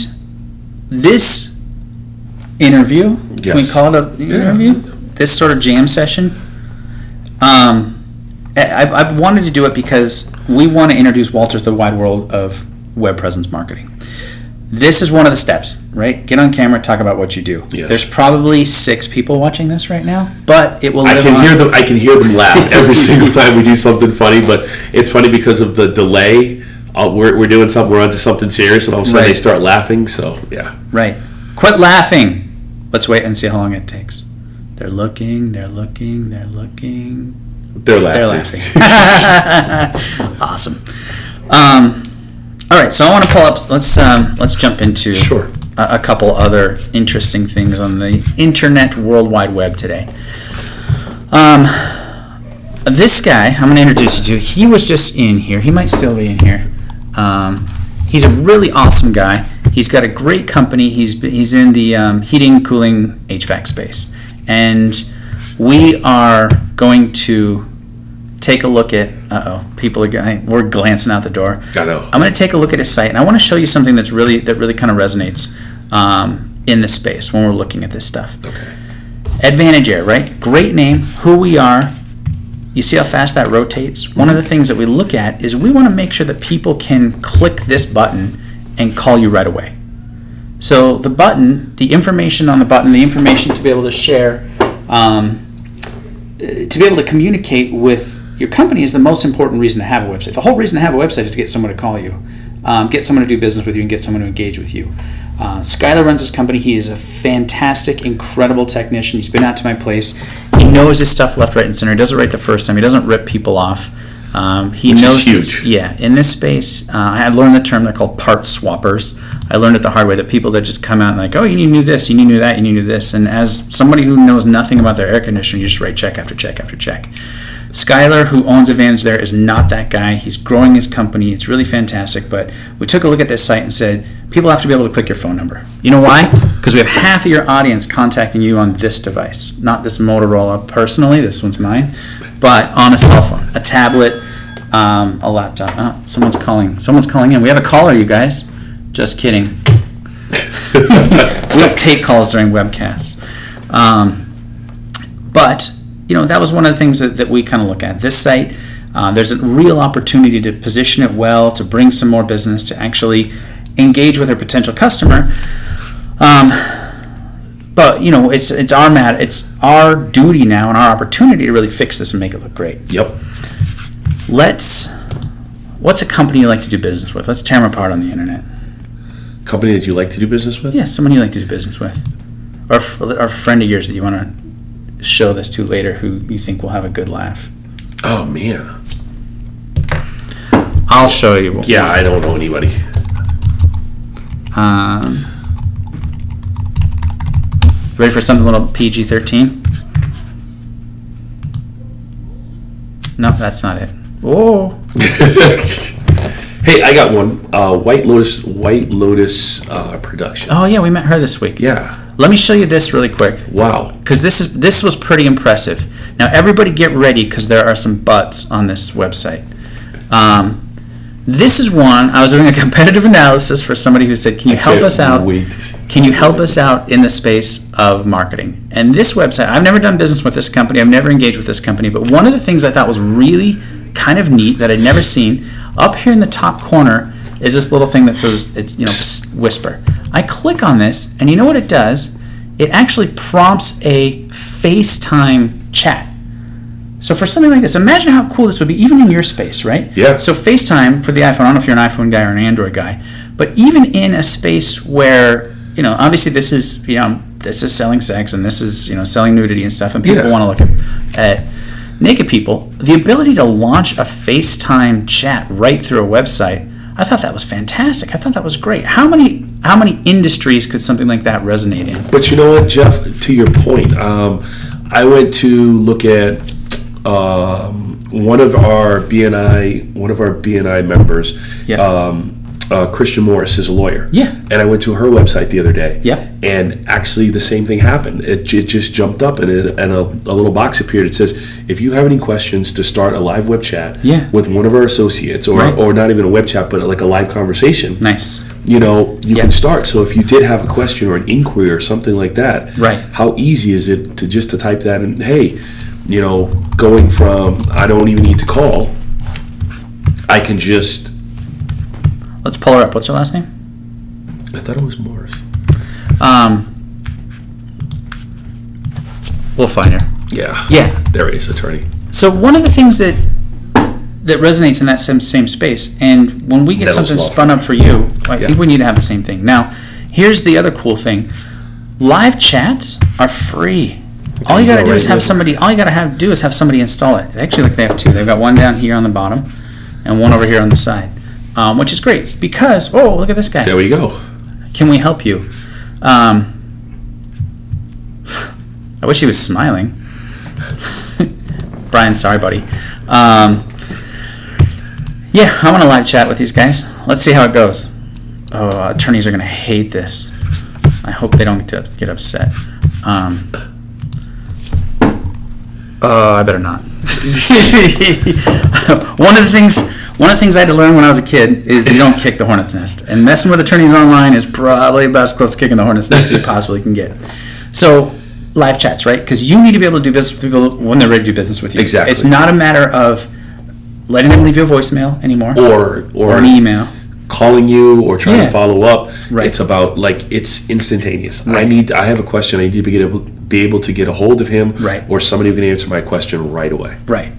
Speaker 1: this interview, can we call it an interview? This sort of jam session. I wanted to do it because we want to introduce Walter to the wide world of web presence marketing. This is one of the steps, right? Get on camera, talk about what you do. Yes. There's probably 6 people watching this right now, but it will live on.
Speaker 2: I can hear them laugh every single time we do something funny, but it's funny because of the delay. We're doing something, we're onto something serious, and all of a sudden they start laughing, so yeah.
Speaker 1: Right. Quit laughing. Let's wait and see how long it takes. They're looking. They're laughing. Awesome. All right, so I want to pull up. Let's jump into a couple other interesting things on the internet, World Wide Web today. This guy I'm going to introduce you to. He was just in here. He might still be in here. He's a really awesome guy. He's got a great company. He's in the heating, cooling, HVAC space, and we are going to take a look at. We're glancing out the door.
Speaker 2: I know.
Speaker 1: I'm going to take a look at his site, and I want to show you something that really kind of resonates in this space when we're looking at this stuff.
Speaker 2: Okay.
Speaker 1: Advantage Air, right? Great name. Who we are. You see how fast that rotates? One of the things that we look at is we want to make sure that people can click this button and call you right away. So the button, the information on the button, the information to be able to share, to be able to communicate with your company is the most important reason to have a website. The whole reason to have a website is to get someone to call you, get someone to do business with you, and get someone to engage with you. Skylar runs his company. He is a fantastic, incredible technician. He's been out to my place. He knows his stuff left, right, and center. He does it right the first time. He doesn't rip people off. Which knows
Speaker 2: is huge.
Speaker 1: Yeah, in this space, I had learned the term. They're called part swappers. I learned it the hard way, that people that just come out and like, oh, you need to do this, you need to do that, you need to do this. And as somebody who knows nothing about their air conditioner, you just write check after check after check. Skylar, who owns Advantage there, is not that guy. He's growing his company. It's really fantastic. But we took a look at this site and said, people have to be able to click your phone number. You know why? Because we have half of your audience contacting you on this device. Not this Motorola personally. This one's mine. But on a cell phone, a tablet, a laptop. Oh, someone's calling. Someone's calling in. We have a caller, you guys. Just kidding. We don't take calls during webcasts. But that was one of the things that we kind of look at. This site, there's a real opportunity to position it well, to bring some more business, to actually engage with our potential customer. But it's our duty now and our opportunity to really fix this and make it look great.
Speaker 2: Yep.
Speaker 1: What's a company you like to do business with? Let's tear them apart on the internet.
Speaker 2: Company that you like to do business with?
Speaker 1: Yeah, someone you like to do business with, or a friend of yours that you want to show this to later, who you think will have a good laugh.
Speaker 2: Oh man,
Speaker 1: I'll show you.
Speaker 2: Yeah, I don't know anybody.
Speaker 1: Ready for something a little PG-13? No, that's not it. Oh.
Speaker 2: Hey, I got one. White Lotus Productions.
Speaker 1: Oh yeah, we met her this week.
Speaker 2: Yeah.
Speaker 1: Let me show you this really quick.
Speaker 2: Wow.
Speaker 1: Because this was pretty impressive. Now everybody get ready because there are some butts on this website. This is one. I was doing a competitive analysis for somebody who said, "Can you help us out? Can you help us out in the space of marketing?" And this website, I've never done business with this company. I've never engaged with this company. But one of the things I thought was really kind of neat that I'd never seen, up here in the top corner is this little thing that says, it's, whisper. I click on this, and you know what it does? It actually prompts a FaceTime chat. So for something like this, imagine how cool this would be, even in your space, right?
Speaker 2: Yeah.
Speaker 1: So FaceTime for the iPhone, I don't know if you're an iPhone guy or an Android guy, but even in a space where, obviously this is selling sex and this is, selling nudity and stuff, and people want to look at naked people, the ability to launch a FaceTime chat right through a website, I thought that was fantastic. I thought that was great. How many industries could something like that resonate in?
Speaker 2: But you know what, Jeff? To your point, I went to look at one of our BNI members.
Speaker 1: Yeah.
Speaker 2: Christian Morris is a lawyer.
Speaker 1: Yeah.
Speaker 2: And I went to her website the other day.
Speaker 1: Yeah.
Speaker 2: And actually the same thing happened. It just jumped up and a little box appeared. It says, if you have any questions to start a live web chat with one of our associates, or not even a web chat, but like a live conversation.
Speaker 1: Nice.
Speaker 2: You can start. So if you did have a question or an inquiry or something like that,
Speaker 1: right?
Speaker 2: How easy is it to type that in? Hey, going from I don't even need to call, I can just.
Speaker 1: Let's pull her up. What's her last name?
Speaker 2: I thought it was Morris.
Speaker 1: We'll find her.
Speaker 2: Yeah.
Speaker 1: Yeah.
Speaker 2: There he is, attorney.
Speaker 1: So one of the things that resonates in that same space, and when we get something spun up for you, I think we need to have the same thing. Now, here's the other cool thing: live chats are free. All you got to do is have somebody. All you got to do is have somebody install it. Actually, they have two. They've got one down here on the bottom, and one over here on the side. Which is great because, look at this guy.
Speaker 2: There we go.
Speaker 1: Can we help you? I wish he was smiling. Brian, sorry, buddy. I want to live chat with these guys. Let's see how it goes. Oh, attorneys are going to hate this. I hope they don't get upset. I better not. One of the things I had to learn when I was a kid is you don't kick the hornet's nest. And messing with attorneys online is probably about as close to kicking the hornet's nest as you possibly can get. So, live chats, right? Because you need to be able to do business with people when they're ready to do business with you.
Speaker 2: Exactly.
Speaker 1: It's not a matter of letting them leave you a voicemail anymore.
Speaker 2: Or
Speaker 1: an email.
Speaker 2: Calling you or trying to follow up.
Speaker 1: Right.
Speaker 2: It's about, it's instantaneous.
Speaker 1: Right.
Speaker 2: I have a question. I need to be able to get a hold of him.
Speaker 1: Right.
Speaker 2: Or somebody who can answer my question right away.
Speaker 1: Right.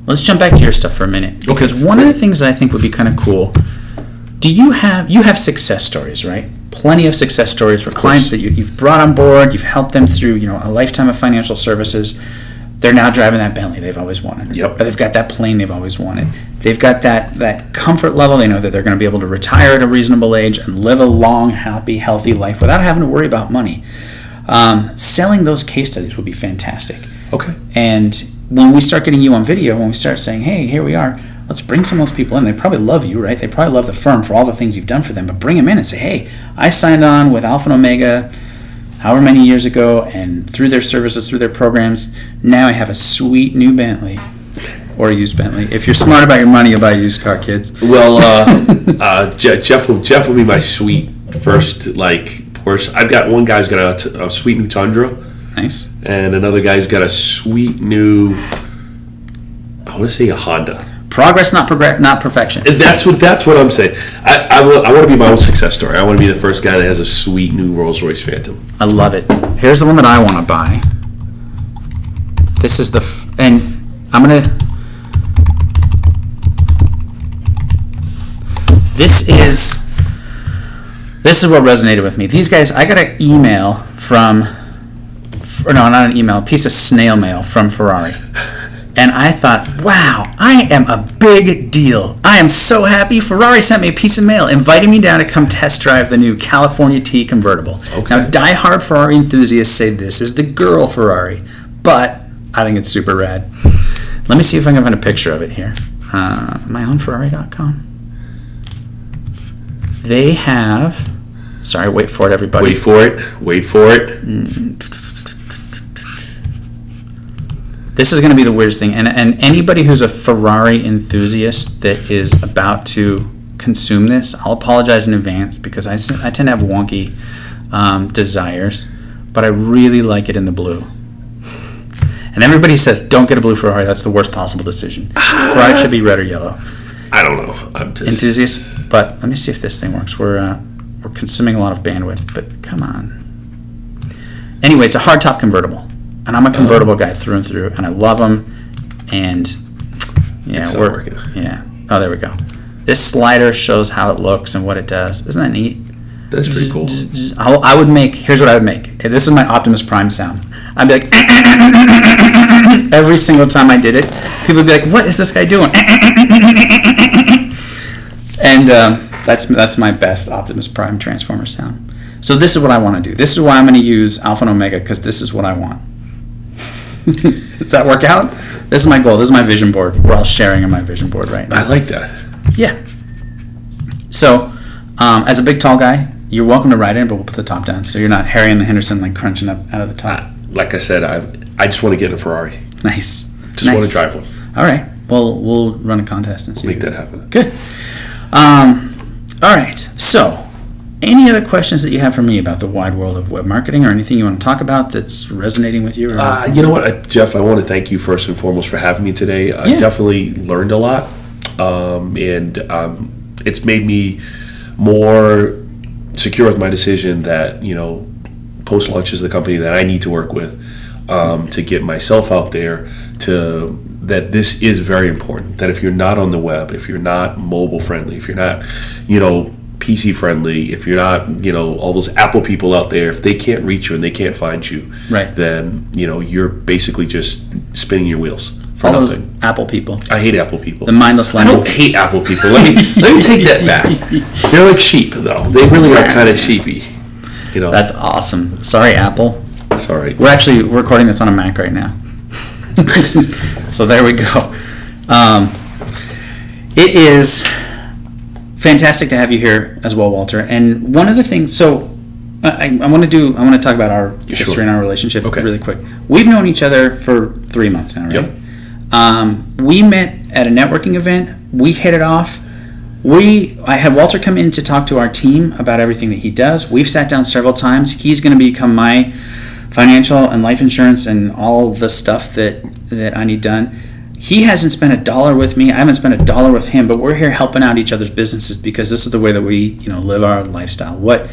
Speaker 1: Let's jump back to your stuff for a minute. Because one of the things that I think would be kind of cool, you have success stories, right? Plenty of success stories for clients that you've brought on board, you've helped them through, a lifetime of financial services. They're now driving that Bentley they've always wanted.
Speaker 2: Yep.
Speaker 1: Or they've got that plane they've always wanted. They've got that comfort level. They know that they're going to be able to retire at a reasonable age and live a long, happy, healthy life without having to worry about money. Selling those case studies would be fantastic.
Speaker 2: Okay.
Speaker 1: And when we start getting you on video, when we start saying, hey, here we are, let's bring some of those people in. They probably love you, right? They probably love the firm for all the things you've done for them. But bring them in and say, hey, I signed on with Alpha and Omega however many years ago, and through their services, through their programs, now I have a sweet new Bentley. Or a used Bentley. If you're smart about your money, you'll buy a used car, kids.
Speaker 2: Well, Jeff will be my sweet first, Porsche. I've got one guy who's got a sweet new Tundra.
Speaker 1: Nice.
Speaker 2: And another guy who's got a sweet new, I want to say a Honda.
Speaker 1: Progress, not perfection.
Speaker 2: That's what I'm saying. I want to be my own success story. I want to be the first guy that has a sweet new Rolls-Royce Phantom.
Speaker 1: I love it. Here's the one that I want to buy. This is and I'm going to... This is what resonated with me. These guys, I got an email from... Or no, not an email, a piece of snail mail from Ferrari. And I thought, wow, I am a big deal. I am so happy. Ferrari sent me a piece of mail inviting me down to come test drive the new California T convertible. Okay. Now, diehard Ferrari enthusiasts say this is the girl Ferrari, but I think it's super rad. Let me see if I can find a picture of it here. Am I on Ferrari.com? They have... Sorry, wait for it, everybody.
Speaker 2: Wait for it.
Speaker 1: This is going to be the weirdest thing. And anybody who's a Ferrari enthusiast that is about to consume this, I'll apologize in advance because I tend to have wonky desires, but I really like it in the blue. And everybody says, don't get a blue Ferrari. That's the worst possible decision. Ferrari should be red or yellow.
Speaker 2: I don't know. I'm just...
Speaker 1: Enthusiast. But let me see if this thing works. We're consuming a lot of bandwidth, but come on. Anyway, it's a hardtop convertible. And I'm a convertible guy through and through, and I love them. And yeah,
Speaker 2: it's not working.
Speaker 1: Yeah. Oh, there we go. This slider shows how it looks and what it does. Isn't that neat?
Speaker 2: That's pretty cool.
Speaker 1: I would make. Here's what I would make. This is my Optimus Prime sound. I'd be like every single time I did it. People would be like, "What is this guy doing?" And that's my best Optimus Prime Transformer sound. So this is what I want to do. This is why I'm going to use Alpha and Omega, because this is what I want. Does that work out? This is my goal. This is my vision board. We're all sharing on my vision board right now.
Speaker 2: I like that.
Speaker 1: Yeah. So, as a big tall guy, you're welcome to ride in, but we'll put the top down, so you're not Harry and the Henderson like crunching up out of the top.
Speaker 2: Like I said, I just want to get in a Ferrari.
Speaker 1: Nice.
Speaker 2: Just want to drive one.
Speaker 1: All right. Well, we'll run a contest and see.
Speaker 2: Make that happen.
Speaker 1: Good. All right. So, any other questions that you have for me about the wide world of web marketing, or anything you want to talk about that's resonating with you?
Speaker 2: You know what, Jeff, I want to thank you first and foremost for having me today. I definitely learned a lot, and it's made me more secure with my decision that, post-launch is the company that I need to work with to get myself out there, that this is very important, that if you're not on the web, if you're not mobile friendly, if you're not, PC friendly, if you're not, all those Apple people out there, if they can't reach you and they can't find you,
Speaker 1: right,
Speaker 2: then, you're basically just spinning your wheels for
Speaker 1: all
Speaker 2: nothing.
Speaker 1: Those Apple people.
Speaker 2: I hate Apple people.
Speaker 1: The mindless
Speaker 2: I don't hate Apple people. Let me take that back. They're like sheep, though. They really are kind of sheepy.
Speaker 1: That's awesome. Sorry, Apple.
Speaker 2: That's all right.
Speaker 1: We're actually recording this on a Mac right now. So there we go. It is fantastic to have you here as well, Walter. And one of the things, so I want to talk about our history and our relationship really quick. We've known each other for 3 months now, right? Yep. We met at a networking event. We hit it off. I had Walter come in to talk to our team about everything that he does. We've sat down several times. He's going to become my financial and life insurance and all the stuff that I need done. He hasn't spent $1 with me. I haven't spent $1 with him, but we're here helping out each other's businesses because this is the way that we, live our lifestyle. What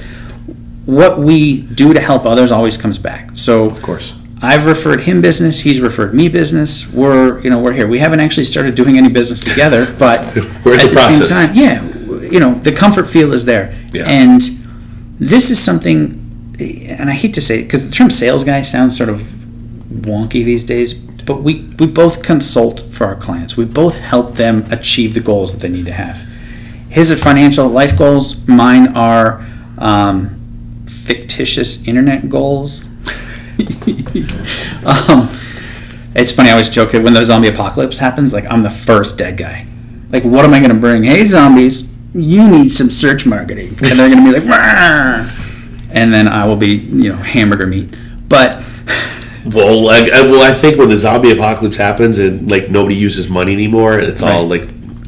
Speaker 1: we do to help others always comes back. So,
Speaker 2: of course,
Speaker 1: I've referred him business. He's referred me business. We're here. We haven't actually started doing any business together, but
Speaker 2: we're
Speaker 1: at the same time, the comfort feel is there.
Speaker 2: Yeah.
Speaker 1: And this is something, and I hate to say it because the term sales guy sounds sort of wonky these days, but we both consult for our clients. We both help them achieve the goals that they need to have. His are financial life goals. Mine are fictitious internet goals. It's funny, I always joke that when the zombie apocalypse happens, like, I'm the first dead guy. Like, what am I going to bring? Hey, zombies, you need some search marketing. And they're going to be like, "Rah!" And then I will be, hamburger meat. But
Speaker 2: Well, I think when the zombie apocalypse happens and nobody uses money anymore, it's all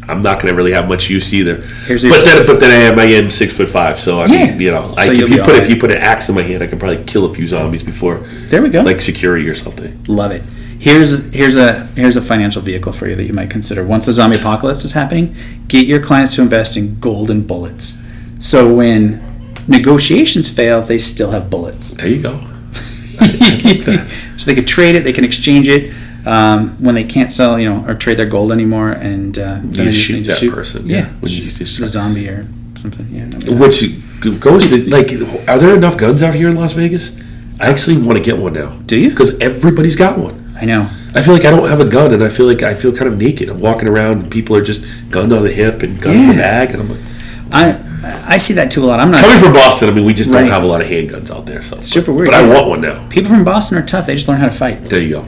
Speaker 2: I'm not going to really have much use either. But then I am 6'5", so I mean, if you put an axe in my hand, I can probably kill a few zombies before.
Speaker 1: There we go.
Speaker 2: Like security or something.
Speaker 1: Love it. Here's a financial vehicle for you that you might consider. Once the zombie apocalypse is happening, get your clients to invest in golden bullets. So when negotiations fail, they still have bullets.
Speaker 2: There you go. I like that.
Speaker 1: So they could trade it, they can exchange it when they can't sell, or trade their gold anymore, and then
Speaker 2: you shoot that person.
Speaker 1: Yeah,
Speaker 2: when you just
Speaker 1: a zombie or something. Yeah.
Speaker 2: Which goes to are there enough guns out here in Las Vegas? I actually want to get one now.
Speaker 1: Do you?
Speaker 2: Because everybody's got one.
Speaker 1: I know.
Speaker 2: I feel like I don't have a gun, and I feel kind of naked. I'm walking around, and people are just gunned on the hip and gun in the bag, and I'm like,
Speaker 1: I see that too a lot. I'm not
Speaker 2: coming from Boston. I mean, we just don't have a lot of handguns out there. So
Speaker 1: it's super weird.
Speaker 2: But I want one now.
Speaker 1: People from Boston are tough. They just learn how to fight.
Speaker 2: There you go.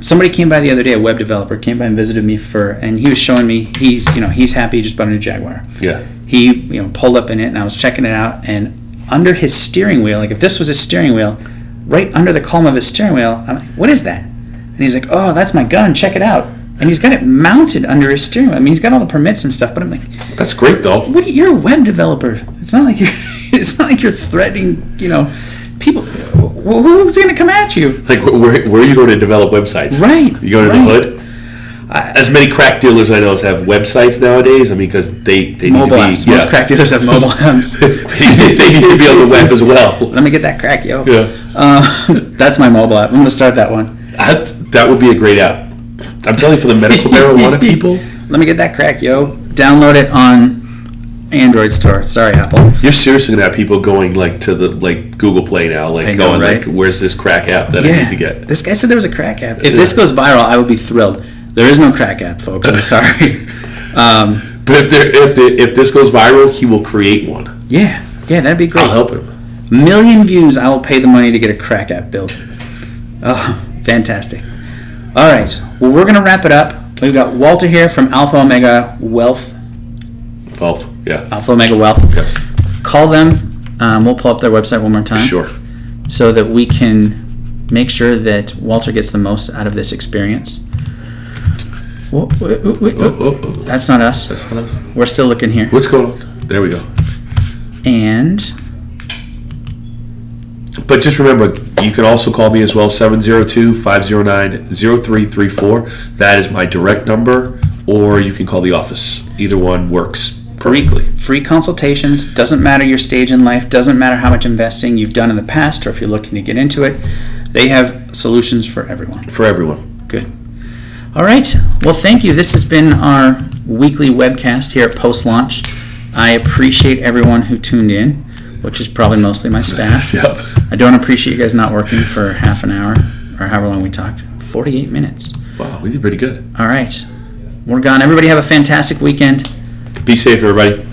Speaker 1: Somebody came by the other day. A web developer came by and visited me and he was showing me he's happy. He just bought a new Jaguar.
Speaker 2: Yeah.
Speaker 1: He pulled up in it, and I was checking it out. And under his steering wheel, like if this was a steering wheel, right under the column of his steering wheel, I'm like, what is that? And he's like, oh, that's my gun. Check it out. And he's got it mounted under his steering wheel. I mean, he's got all the permits and stuff. But I'm like,
Speaker 2: that's great though.
Speaker 1: You're a web developer. It's not like you're threatening. People. Who's going to come at you?
Speaker 2: Like where are you going to develop websites?
Speaker 1: Right.
Speaker 2: You go to the hood. As many crack dealers I know have websites nowadays. I mean, because they need
Speaker 1: mobile
Speaker 2: to be.
Speaker 1: Apps. Most crack dealers have mobile apps.
Speaker 2: They need to be on the web as well.
Speaker 1: Let me get that crack, yo.
Speaker 2: Yeah.
Speaker 1: That's my mobile app. I'm going to start that one.
Speaker 2: That would be a great app. I'm telling you, for the medical marijuana people.
Speaker 1: Let me get that crack, yo. Download it on Android store. Sorry, Apple.
Speaker 2: You're seriously gonna have people going to the Google Play now, going right? Where's this crack app that I need to get?
Speaker 1: This guy said there was a crack app. If this goes viral, I would be thrilled. There is no crack app, folks. I'm sorry.
Speaker 2: But if this goes viral, he will create one.
Speaker 1: Yeah, that'd be great.
Speaker 2: I'll help him.
Speaker 1: 1 million views, I will pay the money to get a crack app built. Oh, fantastic. All right. Well, we're going to wrap it up. We've got Walter here from Alpha Omega Wealth. Alpha Omega Wealth.
Speaker 2: Yes.
Speaker 1: Call them. We'll pull up their website one more time.
Speaker 2: Sure.
Speaker 1: So that we can make sure that Walter gets the most out of this experience. That's not us.
Speaker 2: That's not us.
Speaker 1: We're still looking here.
Speaker 2: What's going on? There we go. But just remember, you can also call me as well, 702-509-0334. That is my direct number, or you can call the office. Either one works perfectly.
Speaker 1: Free consultations. Doesn't matter your stage in life. Doesn't matter how much investing you've done in the past, or if you're looking to get into it. They have solutions for everyone.
Speaker 2: For everyone.
Speaker 1: Good. All right. Well, thank you. This has been our weekly webcast here at Post Launch. I appreciate everyone who tuned in, which is probably mostly my staff.
Speaker 2: Yep.
Speaker 1: I don't appreciate you guys not working for half an hour or however long we talked. 48 minutes.
Speaker 2: Wow, we did pretty good.
Speaker 1: All right. We're gone. Everybody have a fantastic weekend.
Speaker 2: Be safe, everybody.